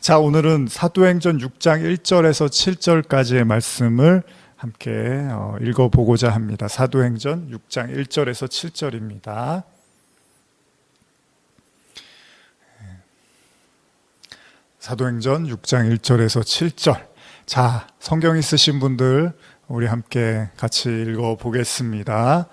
자, 오늘은 사도행전 6장 1절에서 7절까지의 말씀을 함께 읽어보고자 합니다. 사도행전 6장 1절에서 7절입니다. 사도행전 6장 1절에서 7절. 자, 성경 있으신 분들 우리 함께 같이 읽어보겠습니다.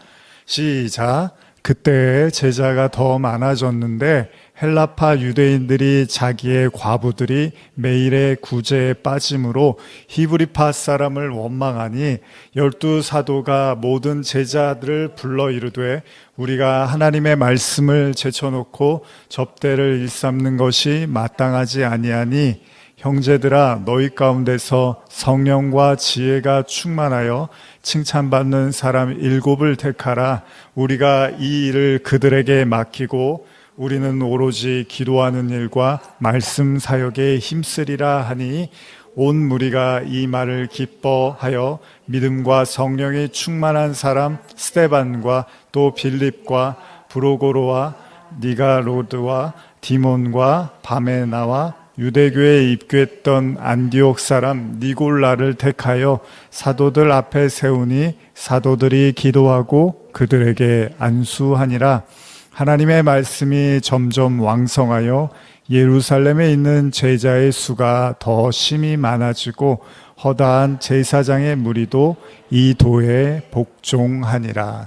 시작. 그때 제자가 더 많아졌는데 헬라파 유대인들이 자기의 과부들이 매일의 구제에 빠짐으로 히브리파 사람을 원망하니 12사도가 모든 제자들을 불러 이르되 우리가 하나님의 말씀을 제쳐놓고 접대를 일삼는 것이 마땅하지 아니하니 형제들아 너희 가운데서 성령과 지혜가 충만하여 칭찬받는 사람 7을 택하라. 우리가 이 일을 그들에게 맡기고 우리는 오로지 기도하는 일과 말씀 사역에 힘쓰리라 하니 온 무리가 이 말을 기뻐하여 믿음과 성령이 충만한 사람 스데반과 또 빌립과 브로고로와 니가로드와 디몬과 바메나와 유대교에 입교했던 안디옥 사람 니골라를 택하여 사도들 앞에 세우니 사도들이 기도하고 그들에게 안수하니라. 하나님의 말씀이 점점 왕성하여 예루살렘에 있는 제자의 수가 더 심히 많아지고 허다한 제사장의 무리도 이 도에 복종하니라.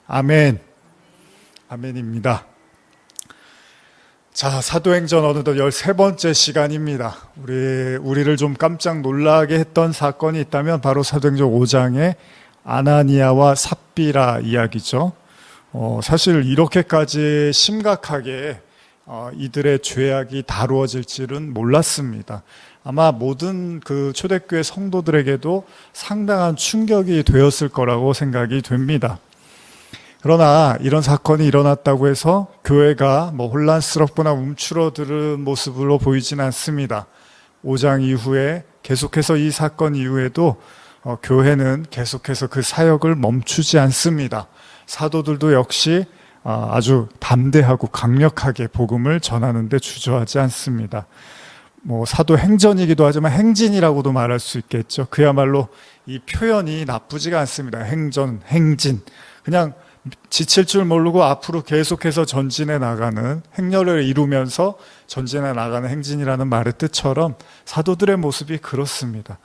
아멘. 아멘입니다. 자, 사도행전 어느덧 13번째 시간입니다. 우리를 좀 깜짝 놀라게 했던 사건이 있다면 바로 사도행전 5장의 아나니아와 삽비라 이야기죠. 사실 이렇게까지 심각하게 이들의 죄악이 다루어질 줄은 몰랐습니다. 아마 모든 그 초대교회 성도들에게도 상당한 충격이 되었을 거라고 생각이 됩니다. 그러나 이런 사건이 일어났다고 해서 교회가 혼란스럽거나 움츠러드는 모습으로 보이진 않습니다. 5장 이후에 계속해서 이 사건 이후에도 교회는 계속해서 그 사역을 멈추지 않습니다. 사도들도 역시 아주 담대하고 강력하게 복음을 전하는 데 주저하지 않습니다. 사도 행전이기도 하지만 행진이라고도 말할 수 있겠죠. 그야말로 이 표현이 나쁘지가 않습니다. 행전, 행진. 그냥 지칠 줄 모르고 앞으로 계속해서 전진해 나가는, 행렬을 이루면서 전진해 나가는 행진이라는 말의 뜻처럼 사도들의 모습이 그렇습니다.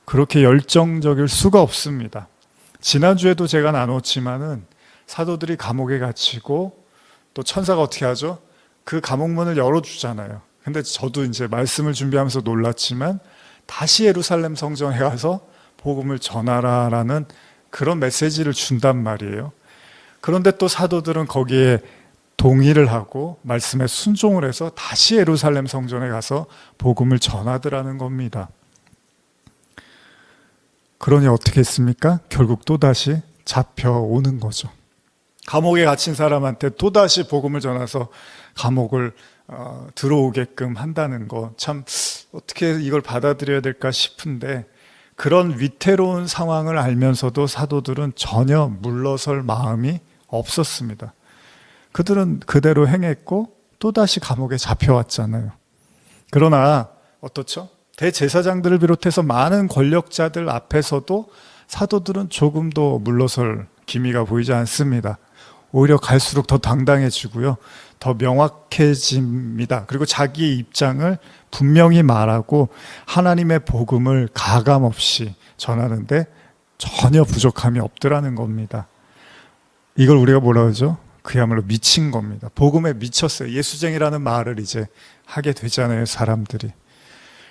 그렇게 열정적일 수가 없습니다. 지난주에도 제가 나눴지만은 사도들이 감옥에 갇히고 또 천사가 어떻게 하죠? 그 감옥문을 열어주잖아요. 근데 저도 이제 말씀을 준비하면서 놀랐지만 다시 예루살렘 성전에 가서 복음을 전하라라는 그런 메시지를 준단 말이에요. 그런데 또 사도들은 거기에 동의를 하고 말씀에 순종을 해서 다시 예루살렘 성전에 가서 복음을 전하더라는 겁니다. 그러니 어떻게 했습니까? 결국 또다시 잡혀오는 거죠. 감옥에 갇힌 사람한테 또다시 복음을 전해서 감옥을 들어오게끔 한다는 거, 참 어떻게 이걸 받아들여야 될까 싶은데, 그런 위태로운 상황을 알면서도 사도들은 전혀 물러설 마음이 없었습니다. 그들은 그대로 행했고 또다시 감옥에 잡혀왔잖아요. 그러나 어떻죠? 대제사장들을 비롯해서 많은 권력자들 앞에서도 사도들은 조금도 물러설 기미가 보이지 않습니다. 오히려 갈수록 더 당당해지고요, 더 명확해집니다. 그리고 자기의 입장을 분명히 말하고 하나님의 복음을 가감없이 전하는데 전혀 부족함이 없더라는 겁니다. 이걸 우리가 뭐라 그러죠? 그야말로 미친 겁니다. 복음에 미쳤어요. 예수쟁이라는 말을 이제 하게 되잖아요, 사람들이.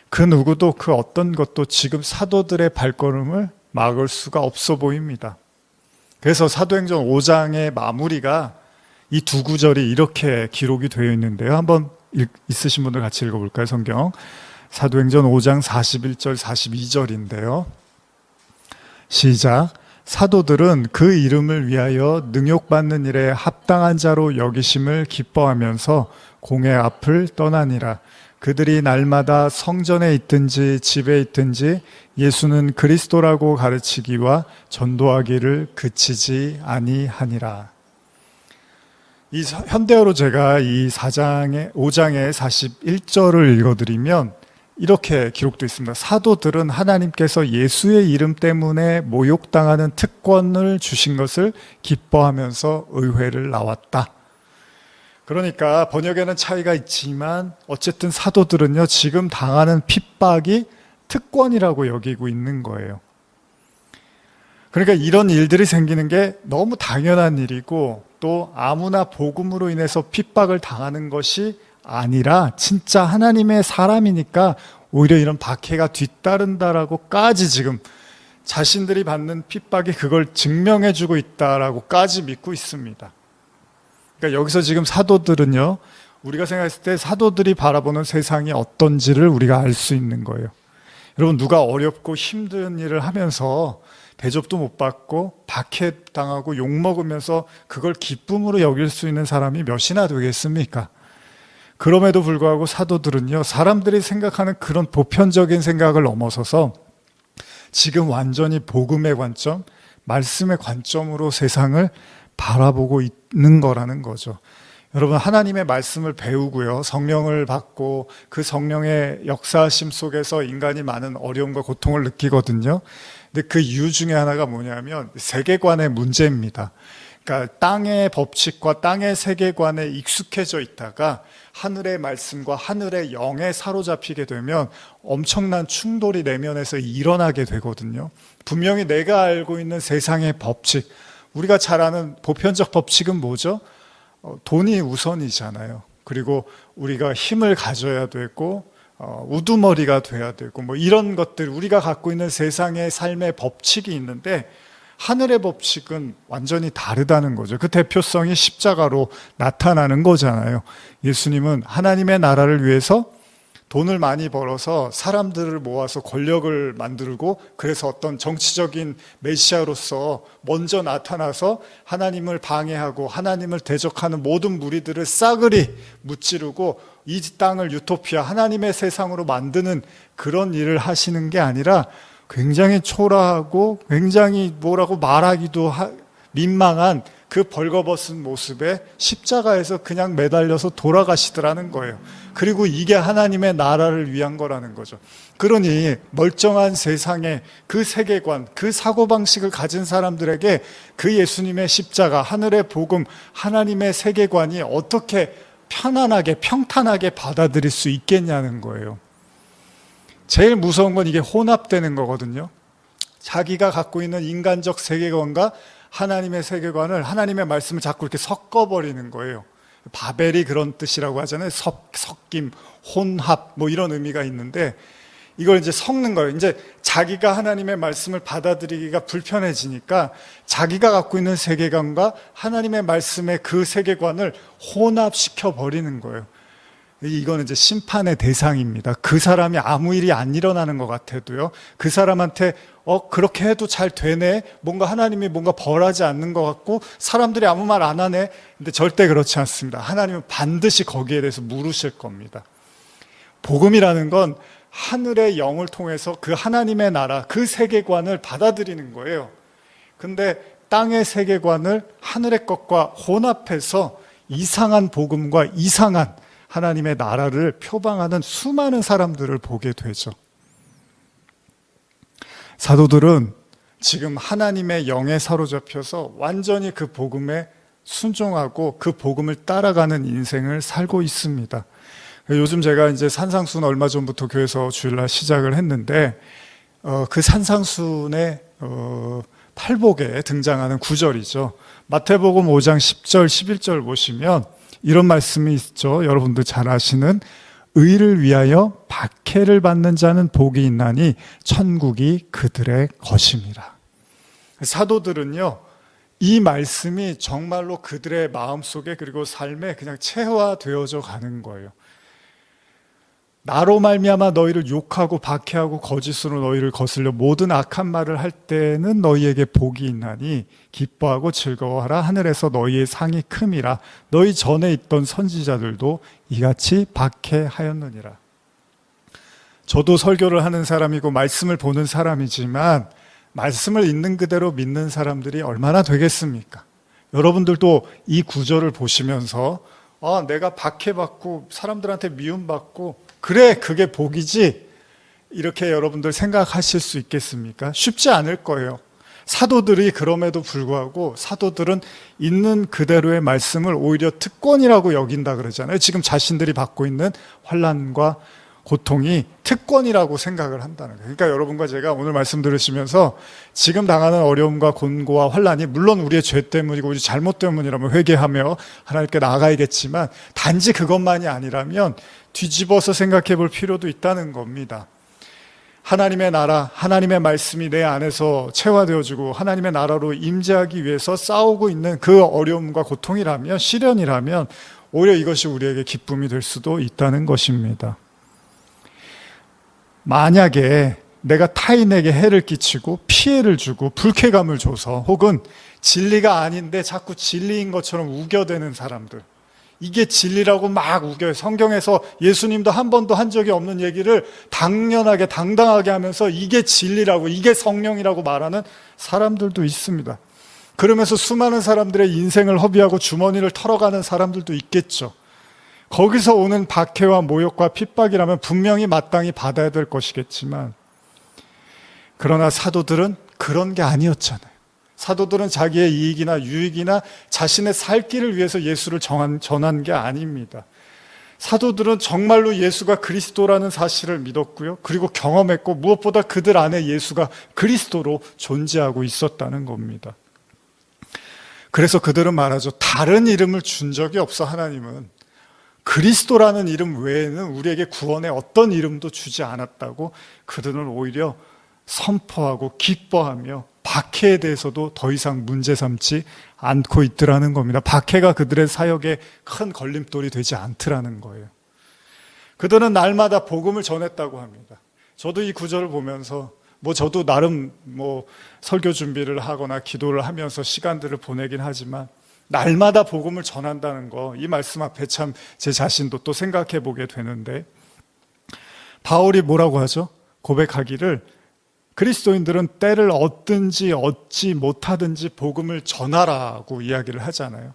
그 누구도 그 어떤 것도 지금 사도들의 발걸음을 막을 수가 없어 보입니다. 그래서 사도행전 5장의 마무리가 이 두 구절이 이렇게 기록이 되어 있는데요. 한번 있으신 분들 같이 읽어볼까요? 성경 사도행전 5장 41절 42절인데요. 시작. 사도들은 그 이름을 위하여 능욕받는 일에 합당한 자로 여기심을 기뻐하면서 공회 앞을 떠나니라. 그들이 날마다 성전에 있든지 집에 있든지 예수는 그리스도라고 가르치기와 전도하기를 그치지 아니하니라. 현대어로 제가 이 5장의 41절을 읽어드리면 이렇게 기록되어 있습니다. 사도들은 하나님께서 예수의 이름 때문에 모욕당하는 특권을 주신 것을 기뻐하면서 의회를 나왔다. 그러니까 번역에는 차이가 있지만 어쨌든 사도들은요, 지금 당하는 핍박이 특권이라고 여기고 있는 거예요. 그러니까 이런 일들이 생기는 게 너무 당연한 일이고, 또 아무나 복음으로 인해서 핍박을 당하는 것이 아니라 진짜 하나님의 사람이니까 오히려 이런 박해가 뒤따른다라고까지 지금 자신들이 받는 핍박이 그걸 증명해주고 있다라고까지 믿고 있습니다. 그러니까 여기서 지금 사도들은요, 우리가 생각했을 때 사도들이 바라보는 세상이 어떤지를 우리가 알 수 있는 거예요. 여러분, 누가 어렵고 힘든 일을 하면서 대접도 못 받고 박해당하고 욕먹으면서 그걸 기쁨으로 여길 수 있는 사람이 몇이나 되겠습니까? 그럼에도 불구하고 사도들은요, 사람들이 생각하는 그런 보편적인 생각을 넘어서서 지금 완전히 복음의 관점, 말씀의 관점으로 세상을 바라보고 있는 거라는 거죠. 여러분, 하나님의 말씀을 배우고요, 성령을 받고 그 성령의 역사하심 속에서 인간이 많은 어려움과 고통을 느끼거든요. 근데 그 이유 중에 하나가 뭐냐면 세계관의 문제입니다. 그러니까 땅의 법칙과 땅의 세계관에 익숙해져 있다가 하늘의 말씀과 하늘의 영에 사로잡히게 되면 엄청난 충돌이 내면에서 일어나게 되거든요. 분명히 내가 알고 있는 세상의 법칙, 우리가 잘 아는 보편적 법칙은 뭐죠? 돈이 우선이잖아요. 그리고 우리가 힘을 가져야 되고 우두머리가 돼야 되고 뭐 이런 것들, 우리가 갖고 있는 세상의 삶의 법칙이 있는데 하늘의 법칙은 완전히 다르다는 거죠. 그 대표성이 십자가로 나타나는 거잖아요. 예수님은 하나님의 나라를 위해서 돈을 많이 벌어서 사람들을 모아서 권력을 만들고, 그래서 어떤 정치적인 메시아로서 먼저 나타나서 하나님을 방해하고 하나님을 대적하는 모든 무리들을 싸그리 무찌르고 이 땅을 유토피아, 하나님의 세상으로 만드는 그런 일을 하시는 게 아니라 굉장히 초라하고 굉장히 뭐라고 말하기도 민망한 그 벌거벗은 모습에 십자가에서 그냥 매달려서 돌아가시더라는 거예요. 그리고 이게 하나님의 나라를 위한 거라는 거죠. 그러니 멀쩡한 세상의 그 세계관, 그 사고방식을 가진 사람들에게 그 예수님의 십자가, 하늘의 복음, 하나님의 세계관이 어떻게 편안하게, 평탄하게 받아들일 수 있겠냐는 거예요. 제일 무서운 건 이게 혼합되는 거거든요. 자기가 갖고 있는 인간적 세계관과 하나님의 세계관을, 하나님의 말씀을 자꾸 이렇게 섞어버리는 거예요. 바벨이 그런 뜻이라고 하잖아요. 섞임, 혼합, 뭐 이런 의미가 있는데 이걸 이제 섞는 거예요. 이제 자기가 하나님의 말씀을 받아들이기가 불편해지니까 자기가 갖고 있는 세계관과 하나님의 말씀의 그 세계관을 혼합시켜 버리는 거예요. 이거는 이제 심판의 대상입니다. 그 사람이 아무 일이 안 일어나는 것 같아도요, 그 사람한테 그렇게 해도 잘 되네, 뭔가 하나님이 뭔가 벌하지 않는 것 같고 사람들이 아무 말 안 하네. 근데 절대 그렇지 않습니다. 하나님은 반드시 거기에 대해서 물으실 겁니다. 복음이라는 건 하늘의 영을 통해서 그 하나님의 나라, 그 세계관을 받아들이는 거예요. 근데 땅의 세계관을 하늘의 것과 혼합해서 이상한 복음과 이상한 하나님의 나라를 표방하는 수많은 사람들을 보게 되죠. 사도들은 지금 하나님의 영에 사로잡혀서 완전히 그 복음에 순종하고 그 복음을 따라가는 인생을 살고 있습니다. 요즘 제가 이제 산상순 얼마 전부터 교회에서 주일날 시작을 했는데 그 산상순의 팔복에 등장하는 구절이죠. 마태복음 5장 10절 11절 보시면 이런 말씀이 있죠. 여러분들 잘 아시는 의를 위하여 박해를 받는 자는 복이 있나니 천국이 그들의 것임이라. 사도들은요, 이 말씀이 정말로 그들의 마음속에 그리고 삶에 그냥 체화되어져 가는 거예요. 나로 말미암아 너희를 욕하고 박해하고 거짓으로 너희를 거슬려 모든 악한 말을 할 때는 너희에게 복이 있나니 기뻐하고 즐거워하라. 하늘에서 너희의 상이 큼이라. 너희 전에 있던 선지자들도 이같이 박해하였느니라. 저도 설교를 하는 사람이고 말씀을 보는 사람이지만 말씀을 있는 그대로 믿는 사람들이 얼마나 되겠습니까? 여러분들도 이 구절을 보시면서 내가 박해받고 사람들한테 미움받고 그래, 그게 복이지, 이렇게 여러분들 생각하실 수 있겠습니까? 쉽지 않을 거예요. 사도들이 그럼에도 불구하고 사도들은 있는 그대로의 말씀을 오히려 특권이라고 여긴다 그러잖아요. 지금 자신들이 받고 있는 환난과 고통이 특권이라고 생각을 한다는 거예요. 그러니까 여러분과 제가 오늘 말씀 들으시면서 지금 당하는 어려움과 곤고와 환난이 물론 우리의 죄 때문이고 우리 잘못 때문이라면 회개하며 하나님께 나아가야겠지만 단지 그것만이 아니라면 뒤집어서 생각해 볼 필요도 있다는 겁니다. 하나님의 나라, 하나님의 말씀이 내 안에서 체화되어지고 하나님의 나라로 임재하기 위해서 싸우고 있는 그 어려움과 고통이라면, 시련이라면 오히려 이것이 우리에게 기쁨이 될 수도 있다는 것입니다. 만약에 내가 타인에게 해를 끼치고 피해를 주고 불쾌감을 줘서 혹은 진리가 아닌데 자꾸 진리인 것처럼 우겨대는 사람들, 이게 진리라고 막 우겨요. 성경에서 예수님도 한 번도 한 적이 없는 얘기를 당연하게 당당하게 하면서 이게 진리라고, 이게 성령이라고 말하는 사람들도 있습니다. 그러면서 수많은 사람들의 인생을 허비하고 주머니를 털어가는 사람들도 있겠죠. 거기서 오는 박해와 모욕과 핍박이라면 분명히 마땅히 받아야 될 것이겠지만, 그러나 사도들은 그런 게 아니었잖아요. 사도들은 자기의 이익이나 유익이나 자신의 살 길을 위해서 예수를 전한 게 아닙니다. 사도들은 정말로 예수가 그리스도라는 사실을 믿었고요. 그리고 경험했고 무엇보다 그들 안에 예수가 그리스도로 존재하고 있었다는 겁니다. 그래서 그들은 말하죠. 다른 이름을 준 적이 없어 하나님은. 그리스도라는 이름 외에는 우리에게 구원의 어떤 이름도 주지 않았다고 그들은 오히려 선포하고 기뻐하며 박해에 대해서도 더 이상 문제 삼지 않고 있더라는 겁니다. 박해가 그들의 사역에 큰 걸림돌이 되지 않더라는 거예요. 그들은 날마다 복음을 전했다고 합니다. 저도 이 구절을 보면서 저도 나름 설교 준비를 하거나 기도를 하면서 시간들을 보내긴 하지만 날마다 복음을 전한다는 거, 이 말씀 앞에 참 제 자신도 또 생각해 보게 되는데, 바울이 뭐라고 하죠? 고백하기를 그리스도인들은 때를 얻든지 얻지 못하든지 복음을 전하라고 이야기를 하잖아요.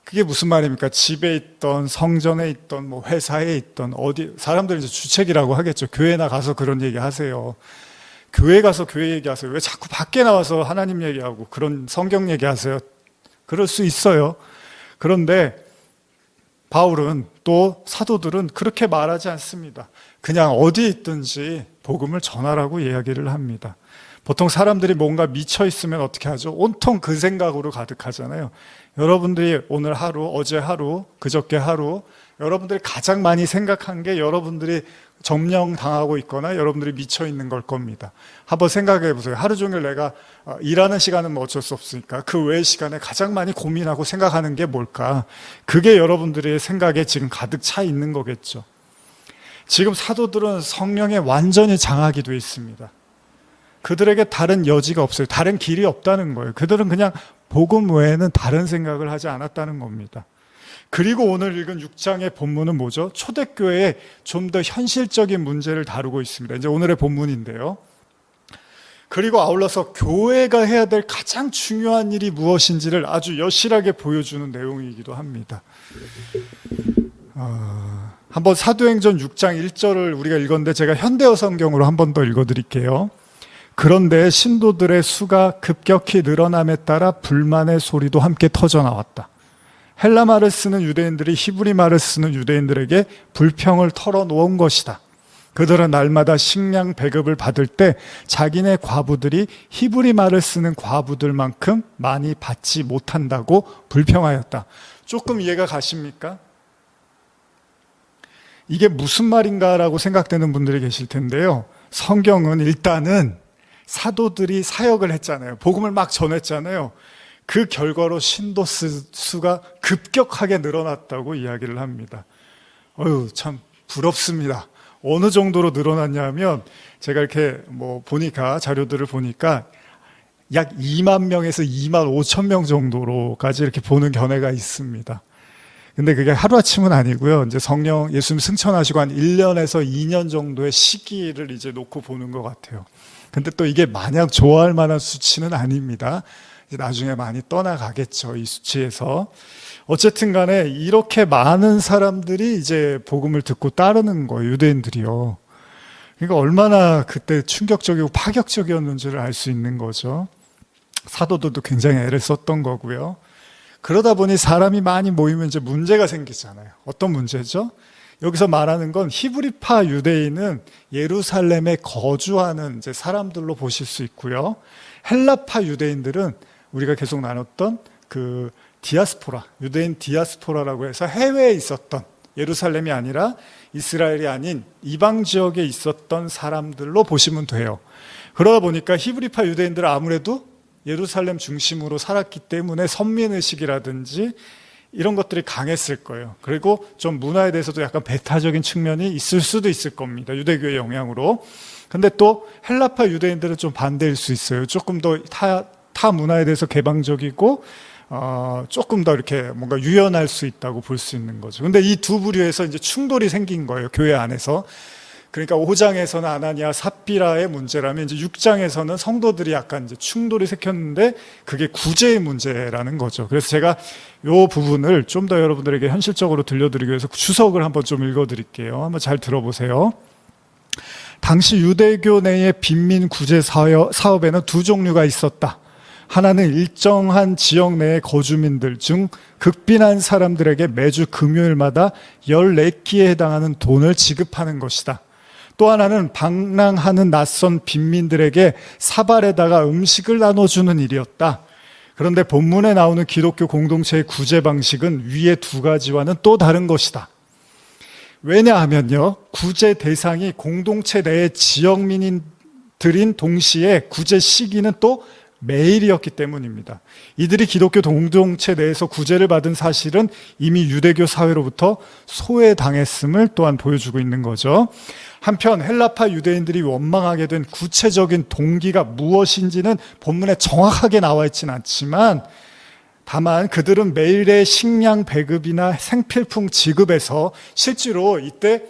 그게 무슨 말입니까? 집에 있던, 성전에 있던, 회사에 있던, 어디, 사람들은 이제 주책이라고 하겠죠. 교회나 가서 그런 얘기 하세요. 교회 가서 교회 얘기하세요. 왜 자꾸 밖에 나와서 하나님 얘기하고 그런 성경 얘기하세요? 그럴 수 있어요. 그런데 바울은 또 사도들은 그렇게 말하지 않습니다. 그냥 어디 있든지 복음을 전하라고 이야기를 합니다. 보통 사람들이 뭔가 미쳐 있으면 어떻게 하죠? 온통 그 생각으로 가득하잖아요. 여러분들이 오늘 하루, 어제 하루, 그저께 하루, 여러분들이 가장 많이 생각한 게 여러분들이 점령당하고 있거나 여러분들이 미쳐 있는 걸 겁니다. 한번 생각해 보세요. 하루 종일 내가 일하는 시간은 어쩔 수 없으니까 그 외의 시간에 가장 많이 고민하고 생각하는 게 뭘까? 그게 여러분들의 생각에 지금 가득 차 있는 거겠죠. 지금 사도들은 성령에 완전히 장악이 되어 있습니다. 그들에게 다른 여지가 없어요. 다른 길이 없다는 거예요. 그들은 그냥 복음 외에는 다른 생각을 하지 않았다는 겁니다. 그리고 오늘 읽은 6장의 본문은 뭐죠? 초대교회의 좀 더 현실적인 문제를 다루고 있습니다. 이제 오늘의 본문인데요. 그리고 아울러서 교회가 해야 될 가장 중요한 일이 무엇인지를 아주 여실하게 보여주는 내용이기도 합니다. 한번 사도행전 6장 1절을 우리가 읽었는데 제가 현대어 성경으로 한 번 더 읽어드릴게요. 그런데 신도들의 수가 급격히 늘어남에 따라 불만의 소리도 함께 터져나왔다. 헬라말을 쓰는 유대인들이 히브리말을 쓰는 유대인들에게 불평을 털어놓은 것이다. 그들은 날마다 식량 배급을 받을 때 자기네 과부들이 히브리말을 쓰는 과부들만큼 많이 받지 못한다고 불평하였다. 조금 이해가 가십니까? 이게 무슨 말인가라고 생각되는 분들이 계실 텐데요. 성경은 일단은 사도들이 사역을 했잖아요. 복음을 막 전했잖아요. 그 결과로 신도 수가 급격하게 늘어났다고 이야기를 합니다. 참 부럽습니다. 어느 정도로 늘어났냐면 제가 이렇게 보니까 자료들을 보니까 약 2만 명에서 2만 5천 명 정도로까지 이렇게 보는 견해가 있습니다. 근데 그게 하루아침은 아니고요. 이제 성령 예수님 승천하시고 한 1년에서 2년 정도의 시기를 이제 놓고 보는 것 같아요. 근데 또 이게 마냥 좋아할 만한 수치는 아닙니다. 이제 나중에 많이 떠나가겠죠. 이 수치에서. 어쨌든 간에 이렇게 많은 사람들이 이제 복음을 듣고 따르는 거예요. 유대인들이요. 그러니까 얼마나 그때 충격적이고 파격적이었는지를 알 수 있는 거죠. 사도들도 굉장히 애를 썼던 거고요. 그러다 보니 사람이 많이 모이면 이제 문제가 생기잖아요. 어떤 문제죠? 여기서 말하는 건 히브리파 유대인은 예루살렘에 거주하는 이제 사람들로 보실 수 있고요. 헬라파 유대인들은 우리가 계속 나눴던 그 디아스포라, 유대인 디아스포라라고 해서 해외에 있었던, 예루살렘이 아니라 이스라엘이 아닌 이방 지역에 있었던 사람들로 보시면 돼요. 그러다 보니까 히브리파 유대인들은 아무래도 예루살렘 중심으로 살았기 때문에 선민의식이라든지 이런 것들이 강했을 거예요. 그리고 좀 문화에 대해서도 약간 배타적인 측면이 있을 수도 있을 겁니다. 유대교의 영향으로. 근데 또 헬라파 유대인들은 좀 반대일 수 있어요. 조금 더 타 문화에 대해서 개방적이고 조금 더 이렇게 뭔가 유연할 수 있다고 볼 수 있는 거죠. 근데 이 두 부류에서 이제 충돌이 생긴 거예요. 교회 안에서. 그러니까 5장에서는 아나니아 삽비라의 문제라면 이제 6장에서는 성도들이 약간 이제 충돌이 생겼는데 그게 구제의 문제라는 거죠. 그래서 제가 이 부분을 좀 더 여러분들에게 현실적으로 들려드리기 위해서 주석을 한번 좀 읽어드릴게요. 한번 잘 들어보세요. 당시 유대교 내의 빈민 구제 사업에는 두 종류가 있었다. 하나는 일정한 지역 내의 거주민들 중 극빈한 사람들에게 매주 금요일마다 14끼에 해당하는 돈을 지급하는 것이다. 또 하나는 방랑하는 낯선 빈민들에게 사발에다가 음식을 나눠주는 일이었다. 그런데 본문에 나오는 기독교 공동체의 구제 방식은 위의 두 가지와는 또 다른 것이다. 왜냐하면요, 구제 대상이 공동체 내의 지역민들인 동시에 구제 시기는 또 매일이었기 때문입니다. 이들이 기독교 공동체 내에서 구제를 받은 사실은 이미 유대교 사회로부터 소외당했음을 또한 보여주고 있는 거죠. 한편 헬라파 유대인들이 원망하게 된 구체적인 동기가 무엇인지는 본문에 정확하게 나와 있지는 않지만, 다만 그들은 매일의 식량 배급이나 생필품 지급에서 실제로 이때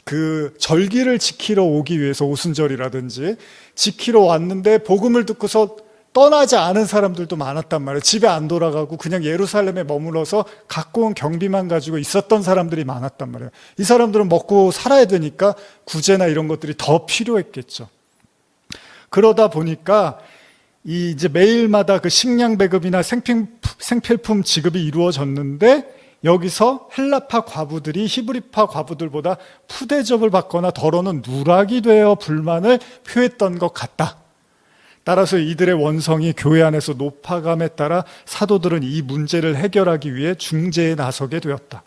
그 절기를 지키러 오기 위해서 오순절이라든지 지키러 왔는데 복음을 듣고서 떠나지 않은 사람들도 많았단 말이에요. 집에 안 돌아가고 그냥 예루살렘에 머물러서 갖고 온 경비만 가지고 있었던 사람들이 많았단 말이에요. 이 사람들은 먹고 살아야 되니까 구제나 이런 것들이 더 필요했겠죠. 그러다 보니까 이제 매일마다 그 식량 배급이나 생필품 지급이 이루어졌는데, 여기서 헬라파 과부들이 히브리파 과부들보다 푸대접을 받거나 더러는 누락이 되어 불만을 표했던 것 같다. 따라서 이들의 원성이 교회 안에서 높아감에 따라 사도들은 이 문제를 해결하기 위해 중재에 나서게 되었다.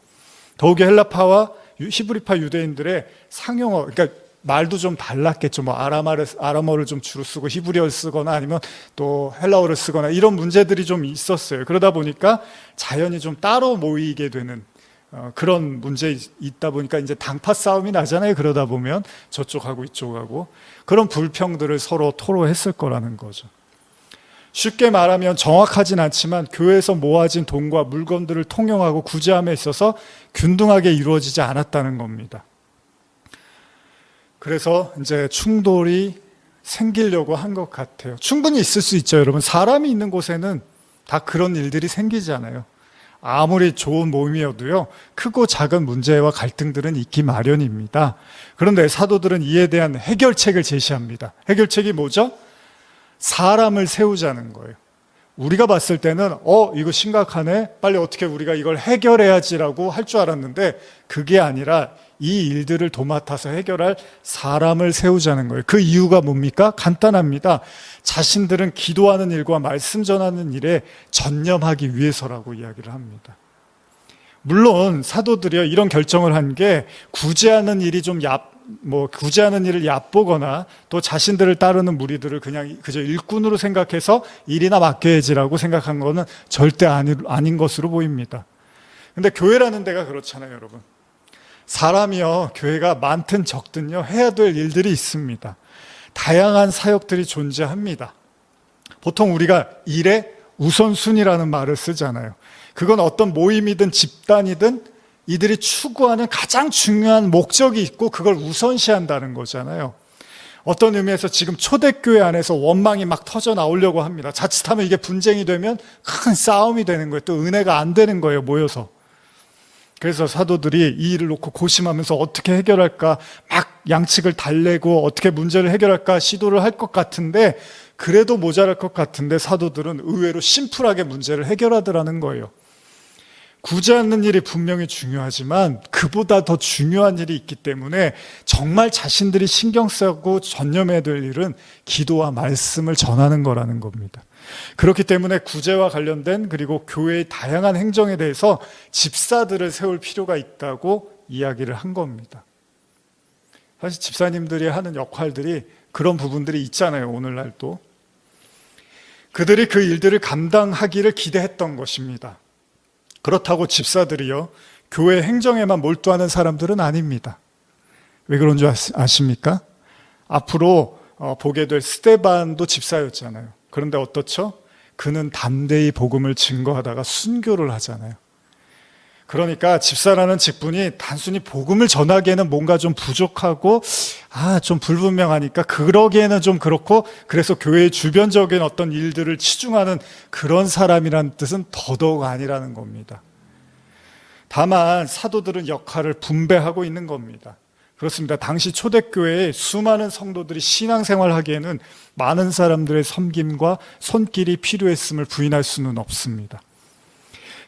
더욱이 헬라파와 히브리파 유대인들의 상용어, 그러니까 말도 좀 달랐겠죠. 뭐 아람어를 좀 주로 쓰고 히브리어를 쓰거나 아니면 또 헬라어를 쓰거나 이런 문제들이 좀 있었어요. 그러다 보니까 자연히 좀 따로 모이게 되는 그런 문제 있다 보니까 이제 당파 싸움이 나잖아요. 그러다 보면 저쪽하고 이쪽하고 그런 불평들을 서로 토로했을 거라는 거죠. 쉽게 말하면 정확하진 않지만 교회에서 모아진 돈과 물건들을 통용하고 구제함에 있어서 균등하게 이루어지지 않았다는 겁니다. 그래서 이제 충돌이 생기려고 한 것 같아요. 충분히 있을 수 있죠, 여러분. 사람이 있는 곳에는 다 그런 일들이 생기잖아요. 아무리 좋은 모임이어도요, 크고 작은 문제와 갈등들은 있기 마련입니다. 그런데 사도들은 이에 대한 해결책을 제시합니다. 해결책이 뭐죠? 사람을 세우자는 거예요. 우리가 봤을 때는 이거 심각하네, 빨리 어떻게 우리가 이걸 해결해야지라고 할 줄 알았는데 그게 아니라 이 일들을 도맡아서 해결할 사람을 세우자는 거예요. 그 이유가 뭡니까? 간단합니다. 자신들은 기도하는 일과 말씀 전하는 일에 전념하기 위해서라고 이야기를 합니다. 물론 사도들이 이런 결정을 한 게 구제하는 일이 구제하는 일을 얕보거나 또 자신들을 따르는 무리들을 그냥 그저 일꾼으로 생각해서 일이나 맡겨야지라고 생각한 거는 절대 아닌 것으로 보입니다. 근데 교회라는 데가 그렇잖아요, 여러분. 사람이요, 교회가 많든 적든요, 해야 될 일들이 있습니다. 다양한 사역들이 존재합니다. 보통 우리가 일의 우선순위라는 말을 쓰잖아요. 그건 어떤 모임이든 집단이든 이들이 추구하는 가장 중요한 목적이 있고 그걸 우선시한다는 거잖아요. 어떤 의미에서 지금 초대교회 안에서 원망이 막 터져 나오려고 합니다. 자칫하면 이게 분쟁이 되면 큰 싸움이 되는 거예요. 또 은혜가 안 되는 거예요, 모여서. 그래서 사도들이 이 일을 놓고 고심하면서 어떻게 해결할까 막 양측을 달래고 어떻게 문제를 해결할까 시도를 할 것 같은데, 그래도 모자랄 것 같은데 사도들은 의외로 심플하게 문제를 해결하더라는 거예요. 구제 않는 일이 분명히 중요하지만 그보다 더 중요한 일이 있기 때문에 정말 자신들이 신경 쓰고 전념해야 될 일은 기도와 말씀을 전하는 거라는 겁니다. 그렇기 때문에 구제와 관련된 그리고 교회의 다양한 행정에 대해서 집사들을 세울 필요가 있다고 이야기를 한 겁니다. 사실 집사님들이 하는 역할들이 그런 부분들이 있잖아요. 오늘날도 그들이 그 일들을 감당하기를 기대했던 것입니다. 그렇다고 집사들이요, 교회 행정에만 몰두하는 사람들은 아닙니다. 왜 그런 줄 아십니까? 앞으로 보게 될 스데반도 집사였잖아요. 그런데 어떻죠? 그는 담대히 복음을 증거하다가 순교를 하잖아요. 그러니까 집사라는 직분이 단순히 복음을 전하기에는 뭔가 좀 부족하고 좀 불분명하니까 그러기에는 좀 그렇고, 그래서 교회의 주변적인 어떤 일들을 치중하는 그런 사람이라는 뜻은 더더욱 아니라는 겁니다. 다만 사도들은 역할을 분배하고 있는 겁니다. 그렇습니다. 당시 초대교회에 수많은 성도들이 신앙생활하기에는 많은 사람들의 섬김과 손길이 필요했음을 부인할 수는 없습니다.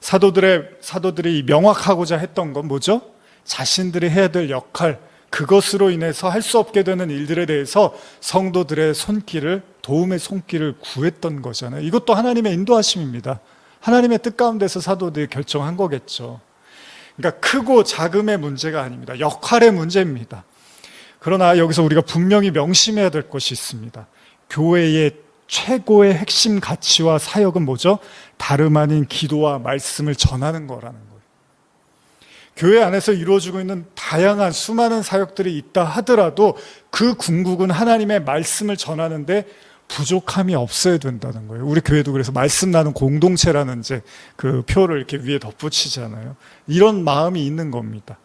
사도들이 명확하고자 했던 건 뭐죠? 자신들이 해야 될 역할, 그것으로 인해서 할 수 없게 되는 일들에 대해서 성도들의 손길을, 도움의 손길을 구했던 거잖아요. 이것도 하나님의 인도하심입니다. 하나님의 뜻 가운데서 사도들이 결정한 거겠죠. 그러니까 크고 작음의 문제가 아닙니다. 역할의 문제입니다. 그러나 여기서 우리가 분명히 명심해야 될 것이 있습니다. 교회의 최고의 핵심 가치와 사역은 뭐죠? 다름 아닌 기도와 말씀을 전하는 거라는 거예요. 교회 안에서 이루어지고 있는 다양한 수많은 사역들이 있다 하더라도 그 궁극은 하나님의 말씀을 전하는데 부족함이 없어야 된다는 거예요. 우리 교회도 그래서 말씀 나누는 공동체라는 이제 그 표를 이렇게 위에 덧붙이잖아요. 이런 마음이 있는 겁니다.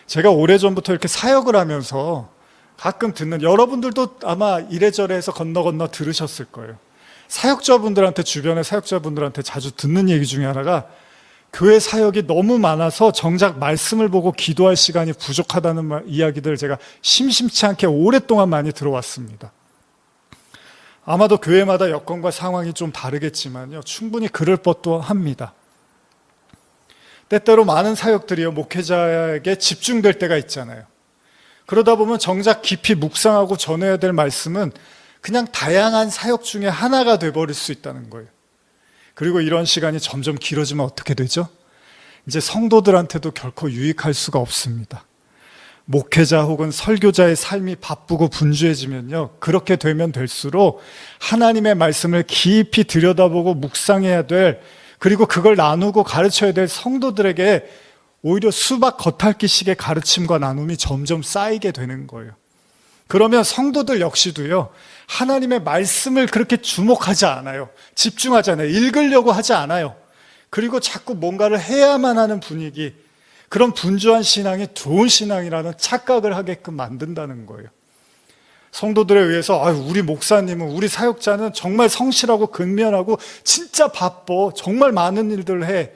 제가 오래전부터 이렇게 사역을 하면서 가끔 듣는, 여러분들도 아마 이래저래 해서 건너 들으셨을 거예요. 사역자분들한테, 주변의 사역자분들한테 자주 듣는 얘기 중에 하나가 교회 사역이 너무 많아서 정작 말씀을 보고 기도할 시간이 부족하다는 이야기들을 제가 심심치 않게 오랫동안 많이 들어왔습니다. 아마도 교회마다 여건과 상황이 좀 다르겠지만요, 충분히 그럴 법도 합니다. 때때로 많은 사역들이요, 목회자에게 집중될 때가 있잖아요. 그러다 보면 정작 깊이 묵상하고 전해야 될 말씀은 그냥 다양한 사역 중에 하나가 돼버릴 수 있다는 거예요. 그리고 이런 시간이 점점 길어지면 어떻게 되죠? 이제 성도들한테도 결코 유익할 수가 없습니다. 목회자 혹은 설교자의 삶이 바쁘고 분주해지면요, 그렇게 되면 될수록 하나님의 말씀을 깊이 들여다보고 묵상해야 될, 그리고 그걸 나누고 가르쳐야 될 성도들에게 오히려 수박 겉핥기식의 가르침과 나눔이 점점 쌓이게 되는 거예요. 그러면 성도들 역시도요, 하나님의 말씀을 그렇게 주목하지 않아요. 집중하지 않아요. 읽으려고 하지 않아요. 그리고 자꾸 뭔가를 해야만 하는 분위기, 그런 분주한 신앙이 좋은 신앙이라는 착각을 하게끔 만든다는 거예요. 성도들에 의해서 우리 목사님은, 우리 사역자는 정말 성실하고 근면하고 진짜 바빠, 정말 많은 일들을 해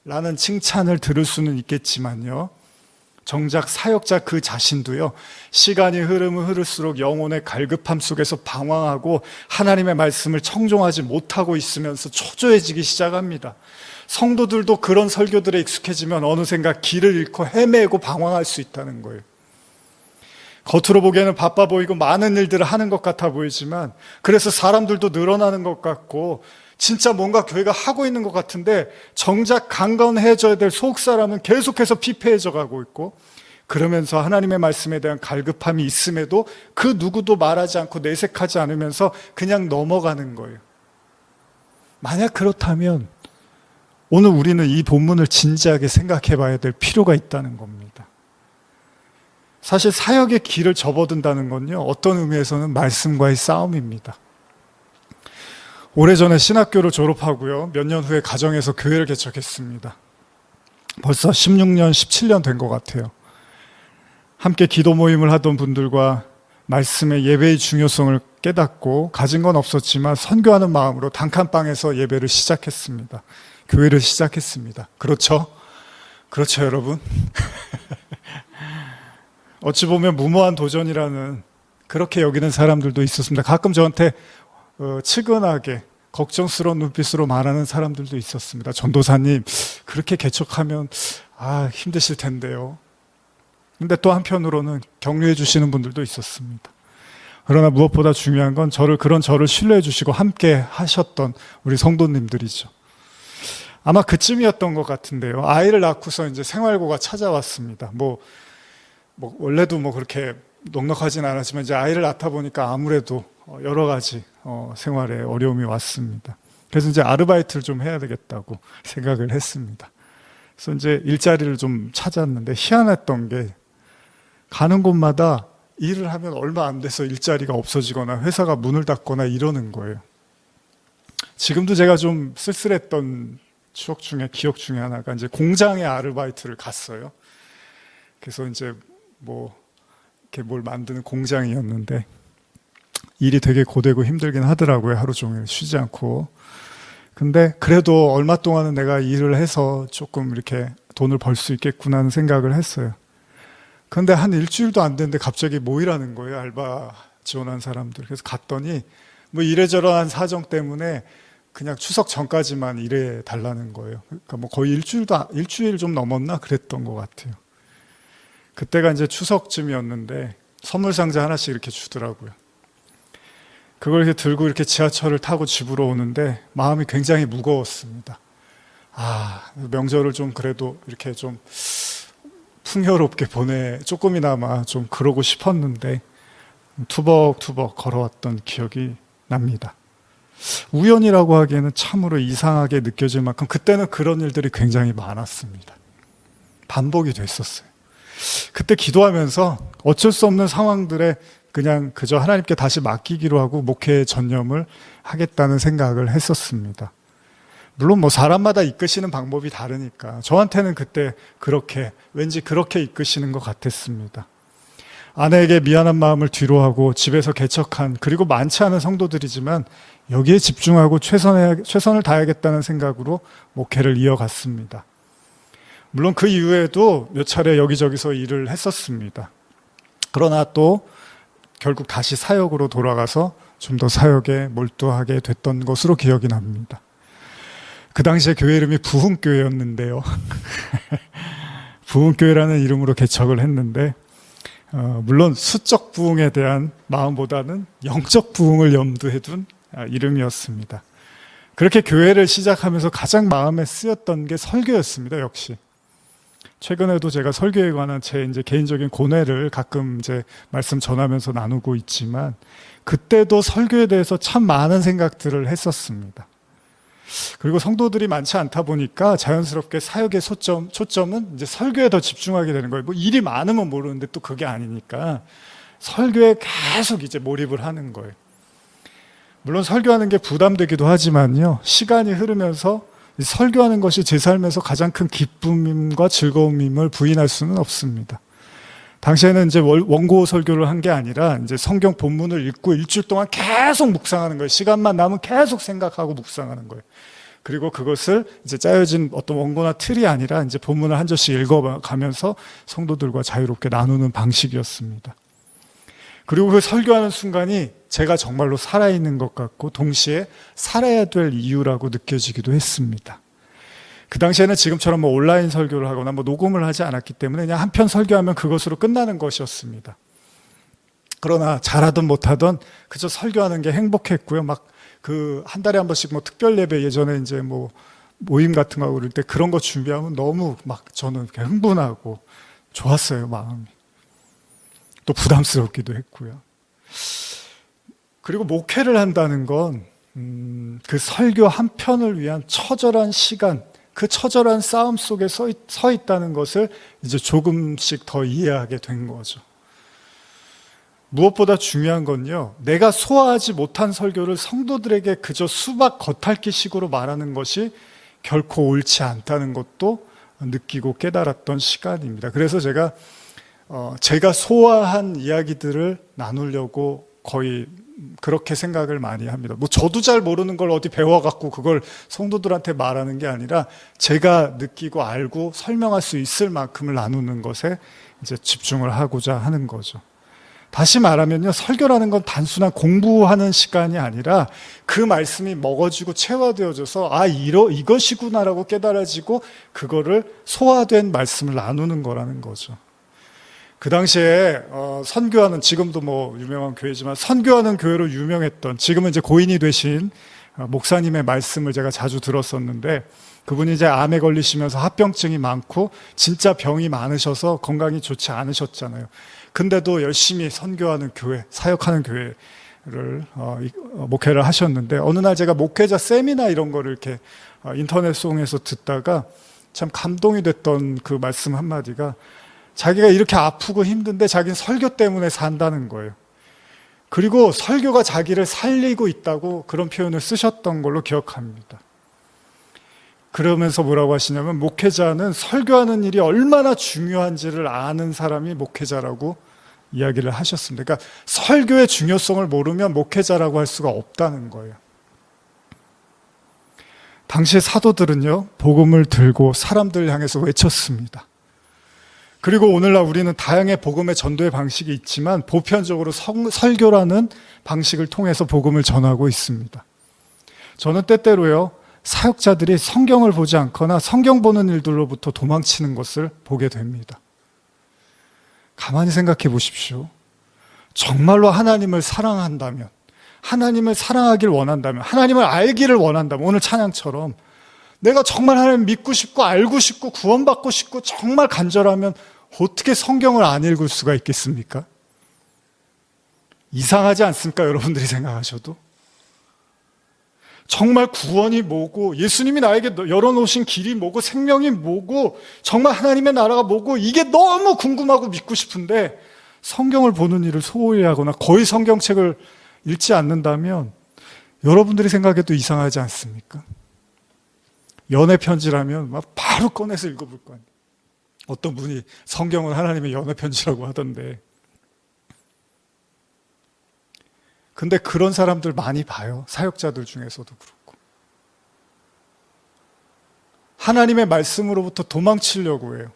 라는 칭찬을 들을 수는 있겠지만요, 정작 사역자 그 자신도요, 시간이 흐르면 흐를수록 영혼의 갈급함 속에서 방황하고 하나님의 말씀을 청종하지 못하고 있으면서 초조해지기 시작합니다. 성도들도 그런 설교들에 익숙해지면 어느샌가 길을 잃고 헤매고 방황할 수 있다는 거예요. 겉으로 보기에는 바빠 보이고 많은 일들을 하는 것 같아 보이지만, 그래서 사람들도 늘어나는 것 같고 진짜 뭔가 교회가 하고 있는 것 같은데 정작 강건해져야 될 속사람은 계속해서 피폐해져 가고 있고, 그러면서 하나님의 말씀에 대한 갈급함이 있음에도 그 누구도 말하지 않고 내색하지 않으면서 그냥 넘어가는 거예요. 만약 그렇다면 오늘 우리는 이 본문을 진지하게 생각해 봐야 될 필요가 있다는 겁니다. 사실 사역의 길을 접어든다는 건요, 어떤 의미에서는 말씀과의 싸움입니다. 오래전에 신학교를 졸업하고요, 몇 년 후에 가정에서 교회를 개척했습니다. 벌써 16년, 17년 된 것 같아요. 함께 기도 모임을 하던 분들과 말씀의 예배의 중요성을 깨닫고, 가진 건 없었지만 선교하는 마음으로 단칸방에서 예배를 시작했습니다. 교회를 시작했습니다. 그렇죠? 그렇죠, 여러분. 어찌 보면 무모한 도전이라는 그렇게 여기는 사람들도 있었습니다. 가끔 저한테 측은하게 걱정스러운 눈빛으로 말하는 사람들도 있었습니다. 전도사님, 그렇게 개척하면 힘드실 텐데요. 근데 또 한편으로는 격려해 주시는 분들도 있었습니다. 그러나 무엇보다 중요한 건 그런 저를 신뢰해 주시고 함께 하셨던 우리 성도님들이죠. 아마 그쯤이었던 것 같은데요. 아이를 낳고서 이제 생활고가 찾아왔습니다. 원래도 그렇게 넉넉하진 않았지만 이제 아이를 낳다 보니까 아무래도 여러 가지 생활에 어려움이 왔습니다. 그래서 이제 아르바이트를 좀 해야 되겠다고 생각을 했습니다. 그래서 이제 일자리를 좀 찾았는데 희한했던 게 가는 곳마다 일을 하면 얼마 안 돼서 일자리가 없어지거나 회사가 문을 닫거나 이러는 거예요. 지금도 제가 좀 쓸쓸했던 기억 중에 하나가 이제 공장에 아르바이트를 갔어요. 그래서 이제 이렇게 뭘 만드는 공장이었는데 일이 되게 고되고 힘들긴 하더라고요. 하루 종일 쉬지 않고. 근데 그래도 얼마 동안은 내가 일을 해서 조금 이렇게 돈을 벌 수 있겠구나 하는 생각을 했어요. 근데 한 일주일도 안 됐는데 갑자기 모이라는 거예요. 알바 지원한 사람들. 그래서 갔더니 이래저래한 사정 때문에 그냥 추석 전까지만 일해 달라는 거예요. 그러니까 거의 일주일 좀 넘었나 그랬던 것 같아요. 그때가 이제 추석쯤이었는데 선물 상자 하나씩 이렇게 주더라고요. 그걸 이렇게 들고 이렇게 지하철을 타고 집으로 오는데 마음이 굉장히 무거웠습니다. 명절을 좀 그래도 이렇게 좀 풍요롭게 조금이나마 좀 그러고 싶었는데 투벅투벅 걸어왔던 기억이 납니다. 우연이라고 하기에는 참으로 이상하게 느껴질 만큼 그때는 그런 일들이 굉장히 많았습니다. 반복이 됐었어요. 그때 기도하면서 어쩔 수 없는 상황들에 그저 하나님께 다시 맡기기로 하고 목회에 전념을 하겠다는 생각을 했었습니다. 물론 사람마다 이끄시는 방법이 다르니까 저한테는 그때 왠지 그렇게 이끄시는 것 같았습니다. 아내에게 미안한 마음을 뒤로하고 집에서 개척한 그리고 많지 않은 성도들이지만 여기에 집중하고 최선을 다하겠다는 생각으로 목회를 이어갔습니다. 물론 그 이후에도 몇 차례 여기저기서 일을 했었습니다. 그러나 또 결국 다시 사역으로 돌아가서 좀 더 사역에 몰두하게 됐던 것으로 기억이 납니다. 그 당시에 교회 이름이 부흥교회였는데요. 부흥교회라는 이름으로 개척을 했는데 물론 수적 부흥에 대한 마음보다는 영적 부흥을 염두에 둔 이름이었습니다. 그렇게 교회를 시작하면서 가장 마음에 쓰였던 게 설교였습니다. 역시 최근에도 제가 설교에 관한 제 개인적인 고뇌를 가끔 말씀 전하면서 나누고 있지만 그때도 설교에 대해서 참 많은 생각들을 했었습니다. 그리고 성도들이 많지 않다 보니까 자연스럽게 사역의 초점은 설교에 더 집중하게 되는 거예요. 일이 많으면 모르는데 또 그게 아니니까 설교에 계속 몰입을 하는 거예요. 물론 설교하는 게 부담되기도 하지만요. 시간이 흐르면서 설교하는 것이 제 삶에서 가장 큰 기쁨과 즐거움임을 부인할 수는 없습니다. 당시에는 원고 설교를 한 게 아니라 성경 본문을 읽고 일주일 동안 계속 묵상하는 거예요. 시간만 남으면 계속 생각하고 묵상하는 거예요. 그리고 그것을 짜여진 어떤 원고나 틀이 아니라 본문을 한 절씩 읽어가면서 성도들과 자유롭게 나누는 방식이었습니다. 그리고 그 설교하는 순간이 제가 정말로 살아있는 것 같고 동시에 살아야 될 이유라고 느껴지기도 했습니다. 그 당시에는 지금처럼 온라인 설교를 하거나 녹음을 하지 않았기 때문에 그냥 한 편 설교하면 그것으로 끝나는 것이었습니다. 그러나 잘하든 못하든 그저 설교하는 게 행복했고요. 한 달에 한 번씩 특별 예배 예전에 모임 같은 거 하고 그럴 때 그런 거 준비하면 너무 저는 흥분하고 좋았어요, 마음이. 또 부담스럽기도 했고요. 그리고 목회를 한다는 건 그 설교 한 편을 위한 처절한 시간, 그 처절한 싸움 속에 서 있다는 것을 조금씩 더 이해하게 된 거죠. 무엇보다 중요한 건요, 내가 소화하지 못한 설교를 성도들에게 그저 수박 겉핥기식으로 말하는 것이 결코 옳지 않다는 것도 느끼고 깨달았던 시간입니다. 그래서 제가 소화한 이야기들을 나누려고 거의 그렇게 생각을 많이 합니다. 뭐 저도 잘 모르는 걸 어디 배워갖고 그걸 성도들한테 말하는 게 아니라 제가 느끼고 알고 설명할 수 있을 만큼을 나누는 것에 이제 집중을 하고자 하는 거죠. 다시 말하면요, 설교라는 건 단순한 공부하는 시간이 아니라 그 말씀이 먹어지고 체화되어져서 이것이구나라고 깨달아지고 그거를 소화된 말씀을 나누는 거라는 거죠. 그 당시에 선교하는, 지금도 뭐 유명한 교회지만 선교하는 교회로 유명했던, 지금은 이제 고인이 되신 목사님의 말씀을 제가 자주 들었었는데, 그분이 이제 암에 걸리시면서 합병증이 많고 진짜 병이 많으셔서 건강이 좋지 않으셨잖아요. 근데도 열심히 선교하는 교회, 사역하는 교회를 목회를 하셨는데, 어느 날 제가 목회자 세미나 이런 거를 이렇게 인터넷 송에서 듣다가 참 감동이 됐던 그 말씀 한마디가, 자기가 이렇게 아프고 힘든데 자기는 설교 때문에 산다는 거예요. 그리고 설교가 자기를 살리고 있다고 그런 표현을 쓰셨던 걸로 기억합니다. 그러면서 뭐라고 하시냐면, 목회자는 설교하는 일이 얼마나 중요한지를 아는 사람이 목회자라고 이야기를 하셨습니다. 그러니까 설교의 중요성을 모르면 목회자라고 할 수가 없다는 거예요. 당시의 사도들은요, 복음을 들고 사람들 향해서 외쳤습니다. 그리고 오늘날 우리는 다양한 복음의 전도의 방식이 있지만 보편적으로 설교라는 방식을 통해서 복음을 전하고 있습니다. 저는 때때로요, 사역자들이 성경을 보지 않거나 성경 보는 일들로부터 도망치는 것을 보게 됩니다. 가만히 생각해 보십시오. 정말로 하나님을 사랑한다면, 하나님을 사랑하길 원한다면, 하나님을 알기를 원한다면, 오늘 찬양처럼 내가 정말 하나님 믿고 싶고 알고 싶고 구원받고 싶고 정말 간절하면 어떻게 성경을 안 읽을 수가 있겠습니까? 이상하지 않습니까? 여러분들이 생각하셔도. 정말 구원이 뭐고, 예수님이 나에게 열어놓으신 길이 뭐고, 생명이 뭐고, 정말 하나님의 나라가 뭐고, 이게 너무 궁금하고 믿고 싶은데 성경을 보는 일을 소홀히 하거나 거의 성경책을 읽지 않는다면 여러분들이 생각해도 이상하지 않습니까? 연애 편지라면 막 바로 꺼내서 읽어볼 거 아니에요. 어떤 분이 성경은 하나님의 연애 편지라고 하던데, 근데 그런 사람들 많이 봐요. 사역자들 중에서도 그렇고. 하나님의 말씀으로부터 도망치려고 해요.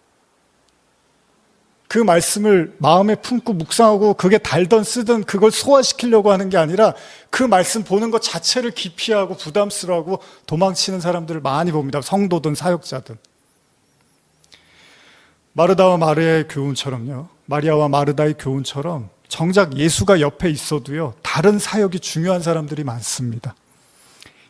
그 말씀을 마음에 품고 묵상하고 그게 달던 쓰든 그걸 소화시키려고 하는 게 아니라 그 말씀 보는 것 자체를 기피하고 부담스러워하고 도망치는 사람들을 많이 봅니다. 성도든 사역자든. 마르다와 마리아의 교훈처럼요, 마리아와 마르다의 교훈처럼 정작 예수가 옆에 있어도요, 다른 사역이 중요한 사람들이 많습니다.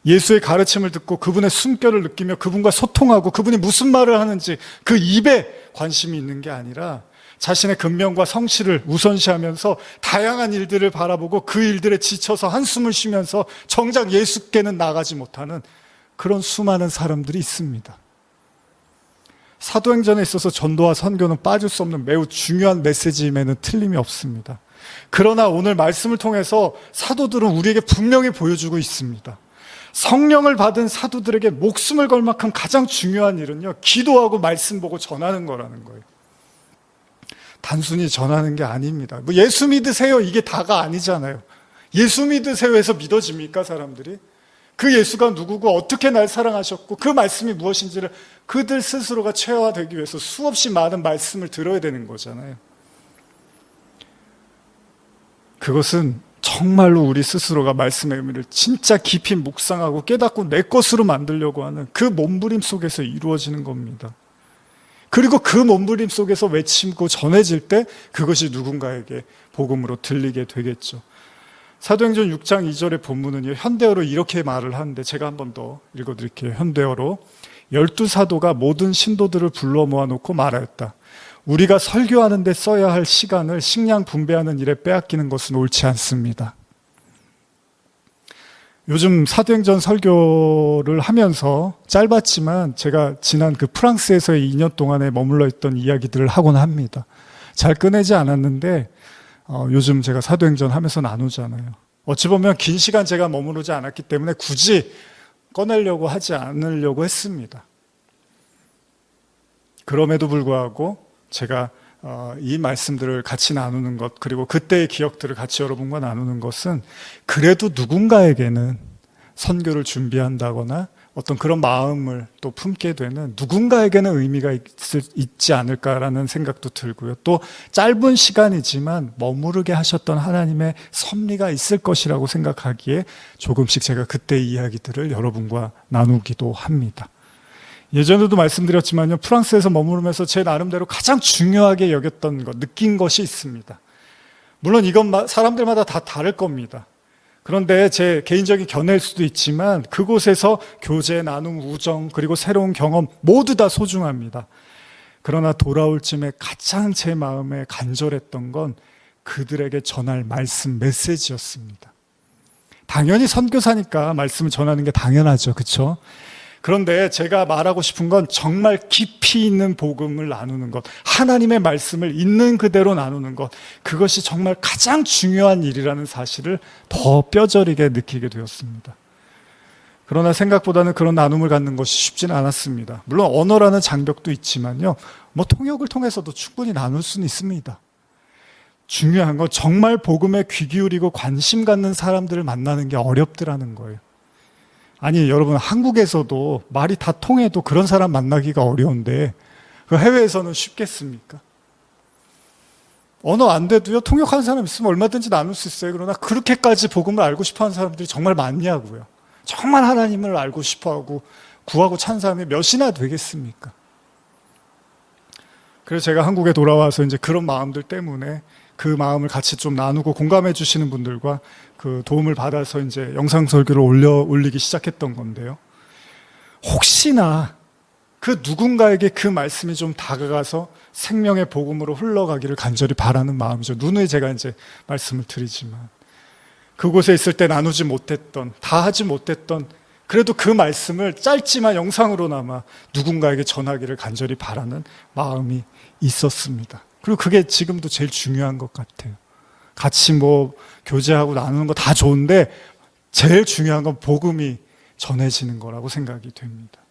예수의 가르침을 듣고 그분의 숨결을 느끼며 그분과 소통하고 그분이 무슨 말을 하는지 그 입에 관심이 있는 게 아니라 자신의 근면과 성실을 우선시하면서 다양한 일들을 바라보고 그 일들에 지쳐서 한숨을 쉬면서 정작 예수께는 나가지 못하는 그런 수많은 사람들이 있습니다. 사도행전에 있어서 전도와 선교는 빠질 수 없는 매우 중요한 메시지임에는 틀림이 없습니다. 그러나 오늘 말씀을 통해서 사도들은 우리에게 분명히 보여주고 있습니다. 성령을 받은 사도들에게 목숨을 걸 만큼 가장 중요한 일은요, 기도하고 말씀 보고 전하는 거라는 거예요. 단순히 전하는 게 아닙니다. 뭐 예수 믿으세요, 이게 다가 아니잖아요. 예수 믿으세요 해서 믿어집니까, 사람들이? 그 예수가 누구고 어떻게 날 사랑하셨고 그 말씀이 무엇인지를 그들 스스로가 체화되기 위해서 수없이 많은 말씀을 들어야 되는 거잖아요. 그것은 정말로 우리 스스로가 말씀의 의미를 진짜 깊이 묵상하고 깨닫고 내 것으로 만들려고 하는 그 몸부림 속에서 이루어지는 겁니다. 그리고 그 몸부림 속에서 외치고 전해질 때 그것이 누군가에게 복음으로 들리게 되겠죠. 사도행전 6장 2절의 본문은요, 현대어로 이렇게 말을 하는데 제가 한 번 더 읽어드릴게요. 현대어로 12사도가 모든 신도들을 불러 모아놓고 말하였다. 우리가 설교하는 데 써야 할 시간을 식량 분배하는 일에 빼앗기는 것은 옳지 않습니다. 요즘 사도행전 설교를 하면서 짧았지만 제가 지난 그 프랑스에서의 2년 동안에 머물러 있던 이야기들을 하곤 합니다. 잘 꺼내지 않았는데 요즘 제가 사도행전 하면서 나누잖아요. 어찌 보면 긴 시간 제가 머무르지 않았기 때문에 굳이 꺼내려고 하지 않으려고 했습니다. 그럼에도 불구하고 제가 이 말씀들을 같이 나누는 것, 그리고 그때의 기억들을 같이 여러분과 나누는 것은 그래도 누군가에게는 선교를 준비한다거나 어떤 그런 마음을 또 품게 되는 누군가에게는 의미가 있지 않을까라는 생각도 들고요. 또 짧은 시간이지만 머무르게 하셨던 하나님의 섭리가 있을 것이라고 생각하기에 조금씩 제가 그때의 이야기들을 여러분과 나누기도 합니다. 예전에도 말씀드렸지만요, 프랑스에서 머무르면서 제 나름대로 가장 중요하게 여겼던 것, 느낀 것이 있습니다. 물론 이건 사람들마다 다 다를 겁니다. 그런데 제 개인적인 견해일 수도 있지만 그곳에서 교제, 나눔, 우정, 그리고 새로운 경험 모두 다 소중합니다. 그러나 돌아올 쯤에 가장 제 마음에 간절했던 건 그들에게 전할 말씀, 메시지였습니다. 당연히 선교사니까 말씀을 전하는 게 당연하죠. 그렇죠? 그런데 제가 말하고 싶은 건 정말 깊이 있는 복음을 나누는 것, 하나님의 말씀을 있는 그대로 나누는 것, 그것이 정말 가장 중요한 일이라는 사실을 더 뼈저리게 느끼게 되었습니다. 그러나 생각보다는 그런 나눔을 갖는 것이 쉽지는 않았습니다. 물론 언어라는 장벽도 있지만요, 통역을 통해서도 충분히 나눌 수는 있습니다. 중요한 건 정말 복음에 귀 기울이고 관심 갖는 사람들을 만나는 게 어렵더라는 거예요. 아니, 여러분, 한국에서도 말이 다 통해도 그런 사람 만나기가 어려운데 그 해외에서는 쉽겠습니까? 언어 안 돼도요, 통역하는 사람 있으면 얼마든지 나눌 수 있어요. 그러나 그렇게까지 복음을 알고 싶어 하는 사람들이 정말 많냐고요. 정말 하나님을 알고 싶어 하고 구하고 찬 사람이 몇이나 되겠습니까? 그래서 제가 한국에 돌아와서 이제 그런 마음들 때문에 그 마음을 같이 좀 나누고 공감해 주시는 분들과 그 도움을 받아서 이제 영상 설교를 올리기 시작했던 건데요. 혹시나 그 누군가에게 그 말씀이 좀 다가가서 생명의 복음으로 흘러가기를 간절히 바라는 마음이죠. 누누이 제가 이제 말씀을 드리지만 그곳에 있을 때 나누지 못했던, 다 하지 못했던, 그래도 그 말씀을 짧지만 영상으로나마 누군가에게 전하기를 간절히 바라는 마음이 있었습니다. 그리고 그게 지금도 제일 중요한 것 같아요. 같이 교제하고 나누는 거 다 좋은데 제일 중요한 건 복음이 전해지는 거라고 생각이 됩니다.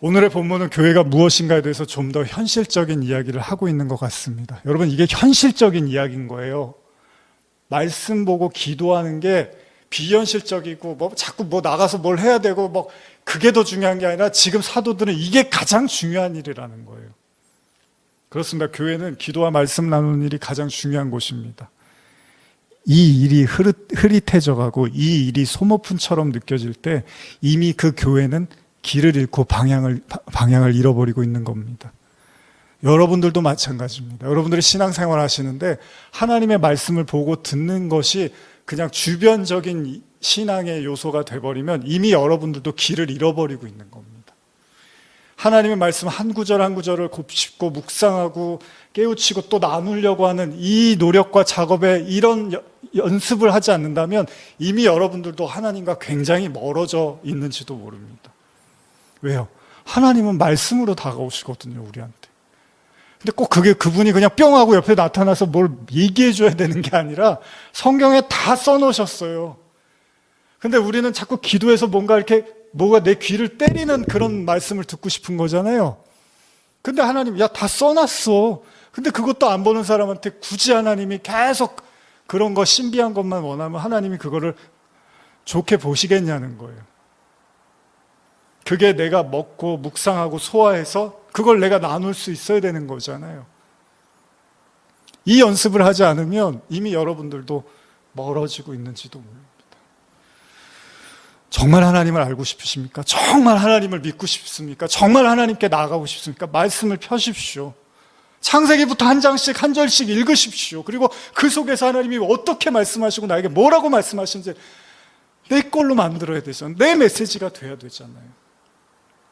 오늘의 본문은 교회가 무엇인가에 대해서 좀 더 현실적인 이야기를 하고 있는 것 같습니다. 여러분, 이게 현실적인 이야기인 거예요. 말씀 보고 기도하는 게 비현실적이고 자꾸 나가서 뭘 해야 되고 그게 더 중요한 게 아니라 지금 사도들은 이게 가장 중요한 일이라는 거예요. 그렇습니다. 교회는 기도와 말씀 나누는 일이 가장 중요한 곳입니다. 이 일이 흐릿해져가고 이 일이 소모품처럼 느껴질 때 이미 그 교회는 길을 잃고 방향을 잃어버리고 있는 겁니다. 여러분들도 마찬가지입니다. 여러분들이 신앙생활 하시는데 하나님의 말씀을 보고 듣는 것이 그냥 주변적인 신앙의 요소가 돼버리면 이미 여러분들도 길을 잃어버리고 있는 겁니다. 하나님의 말씀 한 구절 한 구절을 곱씹고 묵상하고 깨우치고 또 나누려고 하는 이 노력과 작업에 이런 연습을 하지 않는다면 이미 여러분들도 하나님과 굉장히 멀어져 있는지도 모릅니다. 왜요? 하나님은 말씀으로 다가오시거든요, 우리한테. 근데 꼭 그분이 그냥 뿅 하고 옆에 나타나서 뭘 얘기해 줘야 되는 게 아니라 성경에 다 써놓으셨어요. 근데 우리는 자꾸 기도해서 뭐가 내 귀를 때리는 그런 말씀을 듣고 싶은 거잖아요. 근데 하나님, 다 써놨어. 근데 그것도 안 보는 사람한테 굳이 하나님이 계속 그런 거 신비한 것만 원하면 하나님이 그거를 좋게 보시겠냐는 거예요. 그게 내가 먹고 묵상하고 소화해서 그걸 내가 나눌 수 있어야 되는 거잖아요. 이 연습을 하지 않으면 이미 여러분들도 멀어지고 있는지도 모릅니다. 정말 하나님을 알고 싶으십니까? 정말 하나님을 믿고 싶습니까? 정말 하나님께 나아가고 싶습니까? 말씀을 펴십시오. 창세기부터 한 장씩 한 절씩 읽으십시오. 그리고 그 속에서 하나님이 어떻게 말씀하시고 나에게 뭐라고 말씀하시는지 내 걸로 만들어야 되잖아요. 내 메시지가 돼야 되잖아요.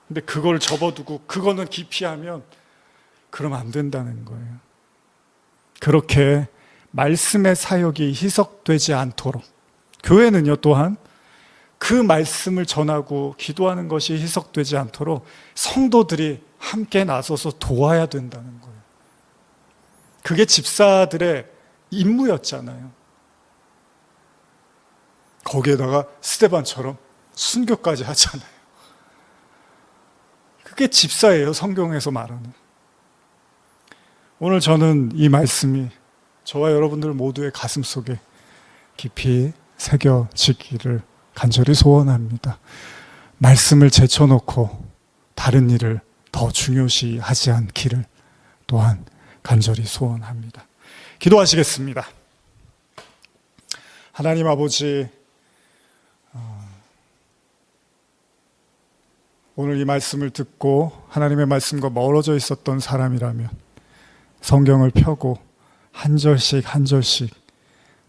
근데 그걸 접어두고 그거는 기피하면 그러면 안 된다는 거예요. 그렇게 말씀의 사역이 희석되지 않도록 교회는요, 또한 그 말씀을 전하고 기도하는 것이 희석되지 않도록 성도들이 함께 나서서 도와야 된다는 거예요. 그게 집사들의 임무였잖아요. 거기에다가 스데반처럼 순교까지 하잖아요. 그게 집사예요, 성경에서 말하는. 오늘 저는 이 말씀이 저와 여러분들 모두의 가슴 속에 깊이 새겨지기를 간절히 소원합니다. 말씀을 제쳐놓고 다른 일을 더 중요시 하지 않기를 또한 간절히 소원합니다. 기도하시겠습니다. 하나님 아버지, 오늘 이 말씀을 듣고 하나님의 말씀과 멀어져 있었던 사람이라면 성경을 펴고 한 절씩 한 절씩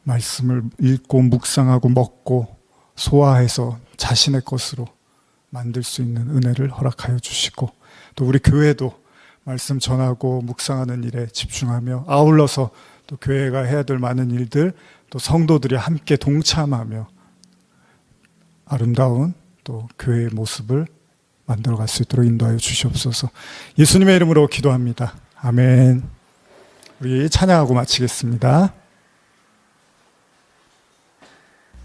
말씀을 읽고 묵상하고 먹고 소화해서 자신의 것으로 만들 수 있는 은혜를 허락하여 주시고, 또 우리 교회도 말씀 전하고 묵상하는 일에 집중하며 아울러서 또 교회가 해야 될 많은 일들, 또 성도들이 함께 동참하며 아름다운 또 교회의 모습을 만들어갈 수 있도록 인도하여 주시옵소서. 예수님의 이름으로 기도합니다. 아멘. 우리 찬양하고 마치겠습니다.